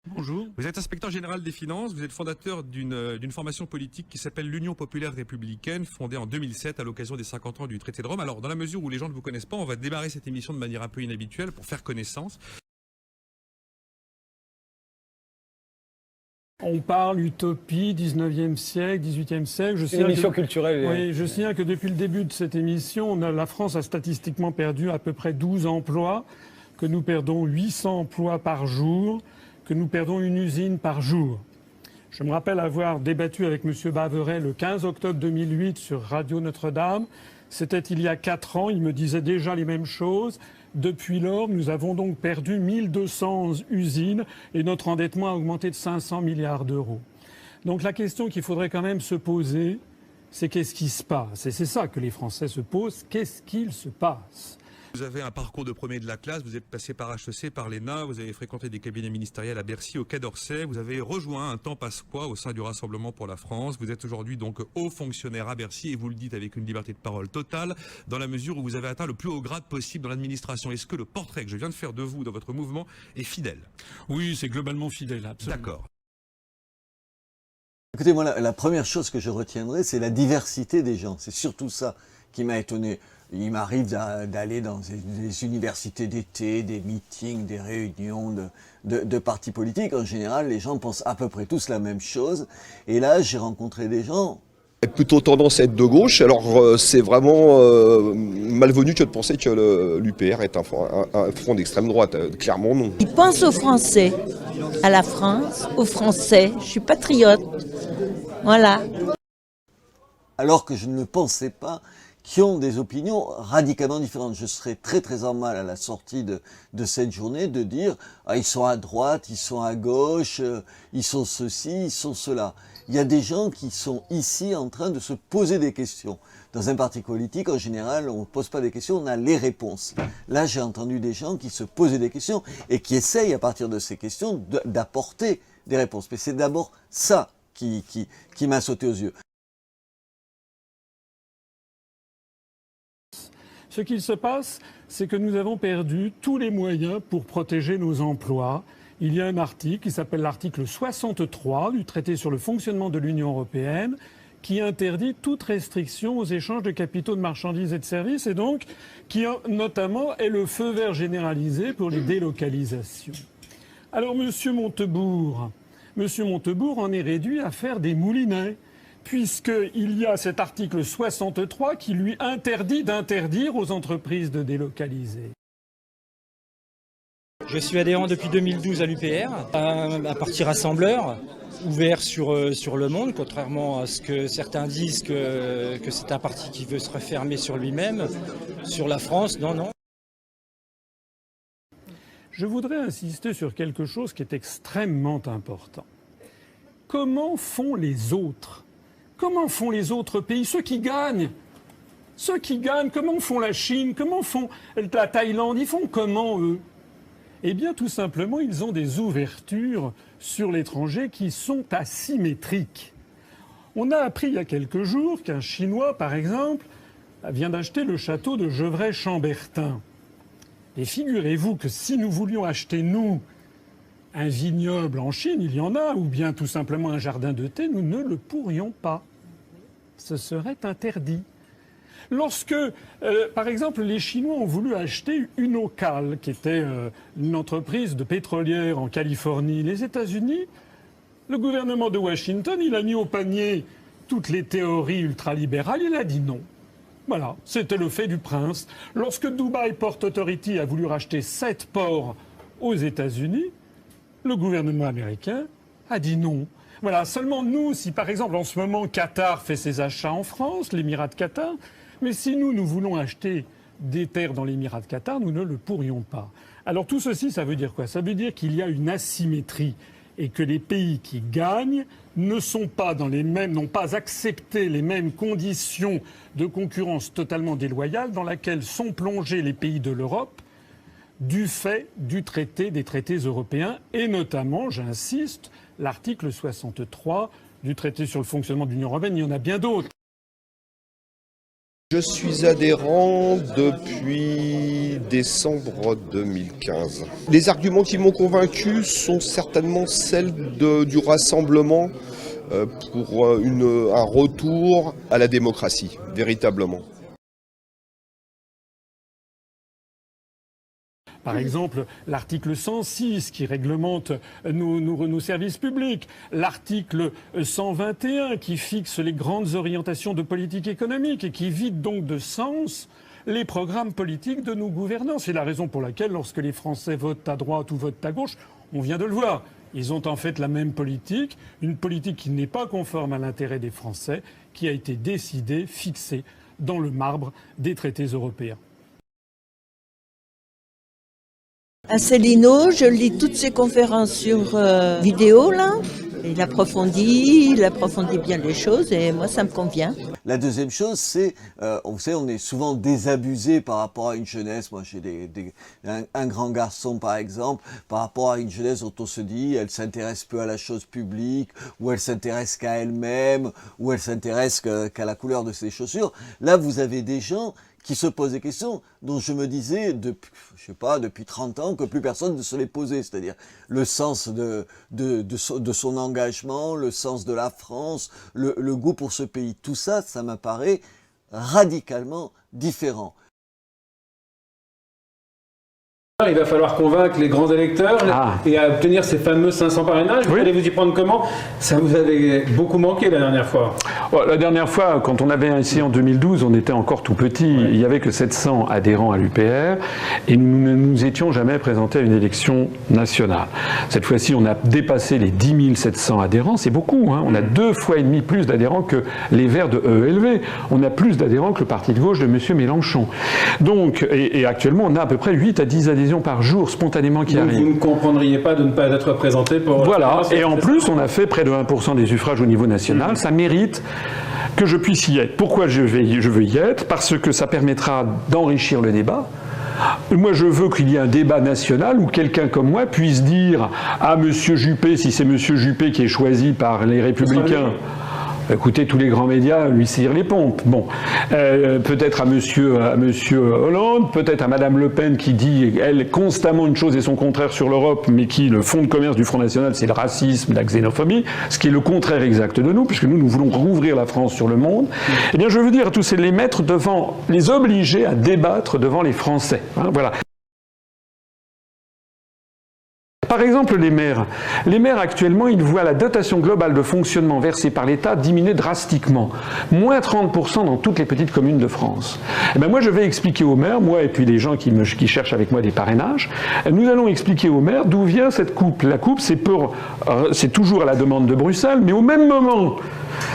Bonjour. Vous êtes inspecteur général des finances, vous êtes fondateur d'une formation politique qui s'appelle l'Union populaire républicaine, fondée en 2007 à l'occasion des 50 ans du traité de Rome. Alors, dans la mesure où les gens ne vous connaissent pas, on va démarrer cette émission de manière un peu inhabituelle pour faire connaissance. On parle utopie, 19e siècle, 18e siècle. C'est une émission culturelle. Oui, je signale que depuis le début de cette émission, la France a statistiquement perdu à peu près 12 emplois, que nous perdons 800 emplois par jour, que nous perdons une usine par jour. Je me rappelle avoir débattu avec M. Baveret le 15 octobre 2008 sur Radio Notre-Dame. C'était il y a 4 ans, il me disait déjà les mêmes choses. Depuis lors, nous avons donc perdu 1200 usines et notre endettement a augmenté de 500 milliards d'euros. Donc la question qu'il faudrait quand même se poser, c'est qu'est-ce qui se passe? Et c'est ça que les Français se posent, qu'est-ce qu'il se passe? Vous avez un parcours de premier de la classe, vous êtes passé par HEC, par l'ENA, vous avez fréquenté des cabinets ministériels à Bercy, au Quai d'Orsay, vous avez rejoint un temps Pasqua au sein du Rassemblement pour la France, vous êtes aujourd'hui donc haut fonctionnaire à Bercy et vous le dites avec une liberté de parole totale, dans la mesure où vous avez atteint le plus haut grade possible dans l'administration. Est-ce que le portrait que je viens de faire de vous dans votre mouvement est fidèle? Oui, c'est globalement fidèle, absolument. D'accord. Écoutez, moi, la première chose que je retiendrai, c'est la diversité des gens. C'est surtout ça qui m'a étonné. Il m'arrive d'aller dans des universités d'été, des meetings, des réunions de partis politiques. En général, les gens pensent à peu près tous la même chose. Et là, j'ai rencontré des gens... Plutôt tendance à être de gauche, alors c'est vraiment malvenu que de penser que l'UPR est un front d'extrême droite, clairement non. Ils pensent aux Français, à la France, aux Français, je suis patriote, voilà. Alors que je ne le pensais pas, qui ont des opinions radicalement différentes. Je serais très très en mal à la sortie de cette journée de dire ils sont à droite, ils sont à gauche, ils sont ceci, ils sont cela. Il y a des gens qui sont ici en train de se poser des questions. Dans un parti politique, en général, on ne pose pas des questions, on a les réponses. Là, j'ai entendu des gens qui se posaient des questions et qui essayent à partir de ces questions d'apporter des réponses. Mais c'est d'abord ça qui m'a sauté aux yeux. Ce qu'il se passe, c'est que nous avons perdu tous les moyens pour protéger nos emplois. Il y a un article qui s'appelle l'article 63 du traité sur le fonctionnement de l'Union européenne qui interdit toute restriction aux échanges de capitaux, de marchandises et de services et donc qui notamment est le feu vert généralisé pour les délocalisations. Alors Monsieur Montebourg en est réduit à faire des moulinets, puisqu'il y a cet article 63 qui lui interdit d'interdire aux entreprises de délocaliser. Je suis adhérent depuis 2012 à l'UPR, un parti rassembleur, ouvert sur le monde, contrairement à ce que certains disent que c'est un parti qui veut se refermer sur lui-même, sur la France, non. Je voudrais insister sur quelque chose qui est extrêmement important. Comment font les autres ? Comment font les autres pays, ceux qui gagnent? Ceux qui gagnent, comment font la Chine? Comment font la Thaïlande? Ils font comment, eux? Eh bien, tout simplement, ils ont des ouvertures sur l'étranger qui sont asymétriques. On a appris il y a quelques jours qu'un Chinois, par exemple, vient d'acheter le château de Gevrey-Chambertin. Et figurez-vous que si nous voulions acheter, nous, un vignoble en Chine, il y en a, ou bien tout simplement un jardin de thé, nous ne le pourrions pas. Ce serait interdit. Lorsque, par exemple, les Chinois ont voulu acheter Unocal, qui était une entreprise de pétrolière en Californie, les États-Unis, le gouvernement de Washington, il a mis au panier toutes les théories ultralibérales, il a dit non. Voilà, c'était le fait du prince. Lorsque Dubai Port Authority a voulu racheter 7 ports aux États-Unis, le gouvernement américain a dit non. Voilà, seulement nous, si par exemple en ce moment Qatar fait ses achats en France, l'Émirat de Qatar, mais si nous voulons acheter des terres dans l'Émirat de Qatar, nous ne le pourrions pas. Alors tout ceci, ça veut dire quoi? Ça veut dire qu'il y a une asymétrie et que les pays qui gagnent ne sont pas dans les mêmes, n'ont pas accepté les mêmes conditions de concurrence totalement déloyale dans laquelle sont plongés les pays de l'Europe du fait des traités européens et notamment, j'insiste, l'article 63 du traité sur le fonctionnement de l'Union européenne. Il y en a bien d'autres. Je suis adhérent depuis décembre 2015. Les arguments qui m'ont convaincu sont certainement celles du rassemblement pour un retour à la démocratie, véritablement. Par exemple, l'article 106 qui réglemente nos services publics, l'article 121 qui fixe les grandes orientations de politique économique et qui vide donc de sens les programmes politiques de nos gouvernants. C'est la raison pour laquelle, lorsque les Français votent à droite ou votent à gauche, on vient de le voir. Ils ont en fait la même politique, une politique qui n'est pas conforme à l'intérêt des Français, qui a été décidée, fixée dans le marbre des traités européens. Asselineau, je lis toutes ses conférences sur vidéo, là. Il approfondit bien les choses et moi, ça me convient. La deuxième chose, c'est, vous savez, on est souvent désabusé par rapport à une jeunesse. Moi, j'ai un grand garçon, par exemple, par rapport à une jeunesse dont on se dit, elle s'intéresse peu à la chose publique, ou elle s'intéresse qu'à elle-même, ou elle s'intéresse qu'à la couleur de ses chaussures. Là, vous avez des gens qui se posent des questions dont je me disais, depuis 30 ans, que plus personne ne se les posait. C'est-à-dire le sens de son engagement, le sens de la France, le goût pour ce pays. Tout ça, ça m'apparaît radicalement différent. Il va falloir convaincre les grands électeurs et à obtenir ces fameux 500 parrainages. Vous allez vous y prendre comment? Ça vous avait beaucoup manqué la dernière fois. La dernière fois, quand on avait essayé en 2012, on était encore tout petit. Ouais. Il n'y avait que 700 adhérents à l'UPR et nous ne nous étions jamais présentés à une élection nationale. Cette fois-ci, on a dépassé les 10 700 adhérents. C'est beaucoup. Hein. On a 2,5 fois plus d'adhérents que les Verts de EELV. On a plus d'adhérents que le parti de gauche de M. Mélenchon. Donc, et actuellement, on a à peu près 8 à 10 adhésions par jour spontanément qui arrivent. Vous ne comprendriez pas de ne pas être représenté pour... Voilà, et en plus on a fait près de 1% des suffrages au niveau national, ça mérite que je puisse y être. Pourquoi je veux y être? Parce que ça permettra d'enrichir le débat. Moi, je veux qu'il y ait un débat national où quelqu'un comme moi puisse dire à M. Juppé, si c'est M. Juppé qui est choisi par les Républicains... Écoutez, tous les grands médias lui cirent les pompes. Bon, peut-être à Monsieur Hollande, peut-être à Madame Le Pen qui dit, elle, constamment une chose et son contraire sur l'Europe, mais qui, le fond de commerce du Front National, c'est le racisme, la xénophobie, ce qui est le contraire exact de nous, puisque nous voulons rouvrir la France sur le monde. Eh bien, je veux dire à tous ces, les mettre devant, les obliger à débattre devant les Français. Hein, voilà. Par exemple, les maires. Les maires, actuellement, ils voient la dotation globale de fonctionnement versée par l'État diminuer drastiquement. Moins 30% dans toutes les petites communes de France. Et ben moi, je vais expliquer aux maires, moi et puis les gens qui cherchent avec moi des parrainages, nous allons expliquer aux maires d'où vient cette coupe. La coupe, c'est toujours à la demande de Bruxelles, mais au même moment,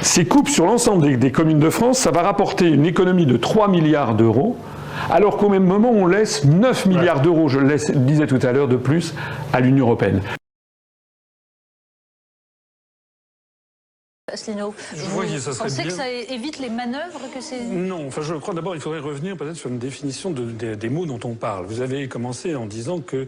ces coupes sur l'ensemble des communes de France, ça va rapporter une économie de 3 milliards d'euros. Alors qu'au même moment, on laisse 9 milliards d'euros, je le disais tout à l'heure, de plus à l'Union européenne. Asselineau, vous pensez que ça évite les manœuvres que c'est... Non, enfin je crois d'abord il faudrait revenir peut-être sur une définition des mots dont on parle. Vous avez commencé en disant que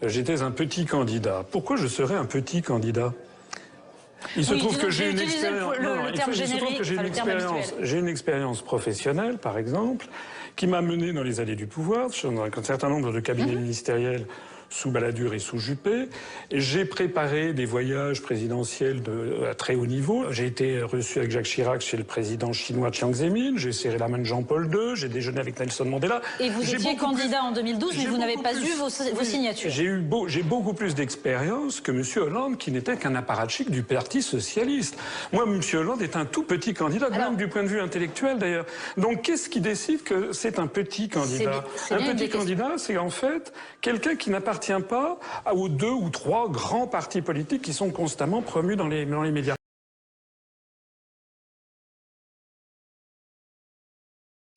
j'étais un petit candidat. Pourquoi je serais un petit candidat ? Il se trouve que j'ai une expérience. J'ai une expérience professionnelle, par exemple, qui m'a mené dans les allées du pouvoir, dans un certain nombre de cabinets ministériels sous Balladur et sous Juppé. J'ai préparé des voyages présidentiels à très haut niveau. J'ai été reçu avec Jacques Chirac chez le président chinois Jiang Zemin. J'ai serré la main de Jean-Paul II. J'ai déjeuné avec Nelson Mandela. Et vous étiez candidat en 2012, mais vous n'avez pas eu vos signatures. J'ai beaucoup plus d'expérience que M. Hollande, qui n'était qu'un apparatchik du Parti socialiste. Moi, M. Hollande est un tout petit candidat, même du point de vue intellectuel d'ailleurs. Donc, qu'est-ce qui décide que c'est un petit candidat? Un petit candidat, c'est en fait quelqu'un qui n'appartient pas aux 2 ou 3 grands partis politiques qui sont constamment promus dans les médias.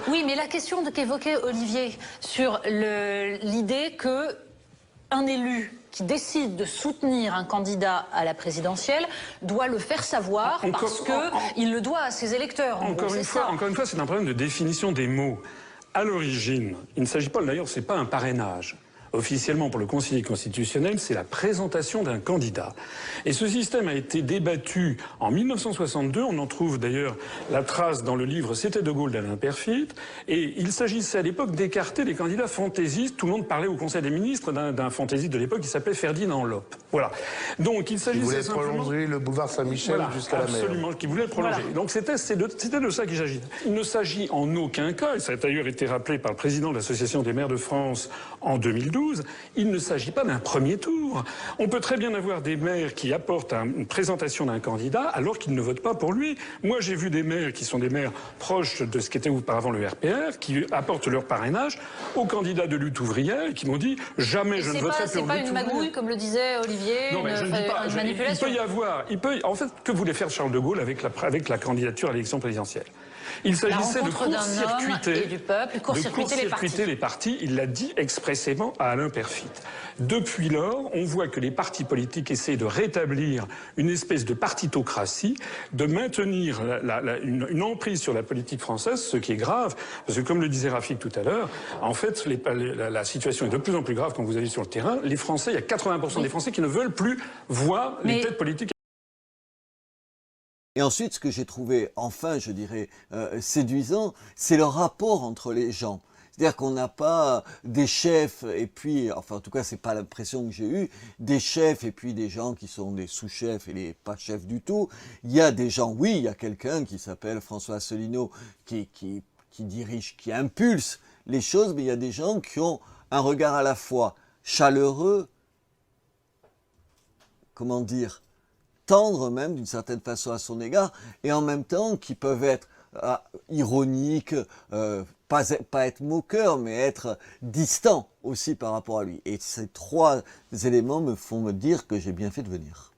Oui, mais la question qu'évoquait Olivier sur l'idée que un élu qui décide de soutenir un candidat à la présidentielle doit le faire savoir parce qu'il le doit à ses électeurs. Encore une fois, c'est un problème de définition des mots. À l'origine, il ne s'agit pas, d'ailleurs, c'est pas un parrainage. officiellement pour le Conseil constitutionnel, c'est la présentation d'un candidat. Et ce système a été débattu en 1962. On en trouve d'ailleurs la trace dans le livre C'était de Gaulle d'Alain Perfit. Et il s'agissait à l'époque d'écarter les candidats fantaisistes. Tout le monde parlait au Conseil des ministres d'un fantaisiste de l'époque qui s'appelait Ferdinand Loppe. Voilà. Donc il s'agissait simplement... prolonger le boulevard Saint-Michel jusqu'à la mer. Absolument, qui voulait le prolonger. Voilà. Donc c'était de ça qu'il s'agit. Il ne s'agit en aucun cas, et ça a d'ailleurs été rappelé par le président de l'Association des maires de France en 2012, il ne s'agit pas d'un premier tour. On peut très bien avoir des maires qui apportent une présentation d'un candidat alors qu'ils ne votent pas pour lui. Moi, j'ai vu des maires qui sont des maires proches de ce qu'était auparavant le RPR, qui apportent leur parrainage aux candidats de lutte ouvrière et qui m'ont dit « Jamais je ne voterai pour C'est lutte pas une ouvrière. magouille, comme le disait Olivier, Non, mais je ne dis pas. une manipulation. Il peut y avoir. En fait, que voulait faire Charles de Gaulle avec la candidature à l'élection présidentielle? Il s'agissait de rencontre d'un homme et du peuple, court-circuiter les partis. Il l'a dit expressément à Alain Perfit. Depuis lors, on voit que les partis politiques essaient de rétablir une espèce de partitocratie, de maintenir une emprise sur la politique française, ce qui est grave, parce que comme le disait Rafik tout à l'heure, en fait, la situation est de plus en plus grave quand vous allez sur le terrain. Les Français, il y a 80% des Français qui ne veulent plus voir les têtes politiques. Et ensuite, ce que j'ai trouvé, enfin, je dirais, séduisant, c'est le rapport entre les gens. C'est-à-dire qu'on n'a pas des chefs et puis, enfin en tout cas c'est pas l'impression que j'ai eue, des chefs et puis des gens qui sont des sous-chefs et les pas chefs du tout. Il y a des gens, oui, il y a quelqu'un qui s'appelle François Asselineau qui dirige, qui impulse les choses, mais il y a des gens qui ont un regard à la fois chaleureux, comment dire, tendre même d'une certaine façon à son égard, et en même temps qui peuvent être ironiques, pas être moqueurs, mais être distants aussi par rapport à lui. Et ces trois éléments me font me dire que j'ai bien fait de venir.